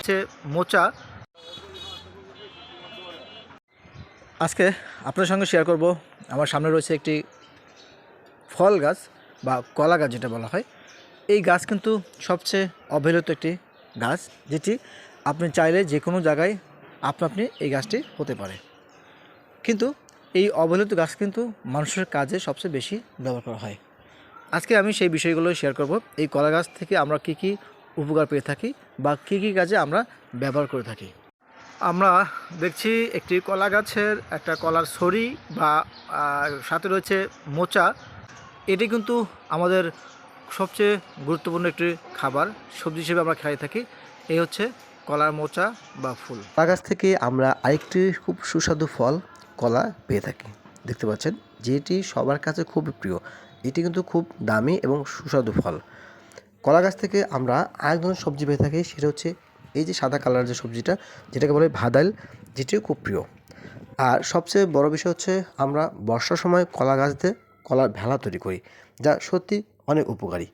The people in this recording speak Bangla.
রয়েছে মোচা। আজকে আপনার সঙ্গে শেয়ার করব, আমার সামনে রয়েছে একটি ফল গাছ বা কলা গাছ যেটা বলা হয়। এই গাছ কিন্তু সবচেয়ে অবহেলিত একটি গাছ, যেটি আপনি চাইলে যে কোনো জায়গায় আপনি এই গাছটি হতে পারে, কিন্তু এই অবহেলিত গাছ কিন্তু মানুষের কাজে সবচেয়ে বেশি ব্যবহার করা হয়। আজকে আমি সেই বিষয়গুলো শেয়ার করব। এই কলা গাছ থেকে আমরা কী কী উপকার পেয়ে থাকি বা কী কী কাজে আমরা ব্যবহার করে থাকি। আমরা দেখছি একটি কলা গাছের একটা কলার ছড়ি বা সাথে রয়েছে মোচা। এটি কিন্তু আমাদের সবচেয়ে গুরুত্বপূর্ণ একটি খাবার, সবজি হিসেবে আমরা খাই থাকি। এই হচ্ছে কলার মোচা বা ফুল। কলা গাছ থেকে আমরা আরেকটি খুব সুস্বাদু ফল কলা পেয়ে থাকি, দেখতে পাচ্ছেন, যেটি সবার কাছে খুব প্রিয়। এটি কিন্তু খুব দামি এবং সুস্বাদু ফল। কলা গাছ থেকে আমরা আরেক ধরনের সবজি পেয়ে থাকি, সেটা হচ্ছে এই যে সাদা কালার যে সবজিটা, যেটাকে বলে ভাদাইল, যেটিও খুব প্রিয়। আর সবচেয়ে বড় বিষয় হচ্ছে আমরা বর্ষার সময় কলা গাছ দিয়ে কলার ভেলা তৈরি করি, যা সত্যি অনেক উপকারী।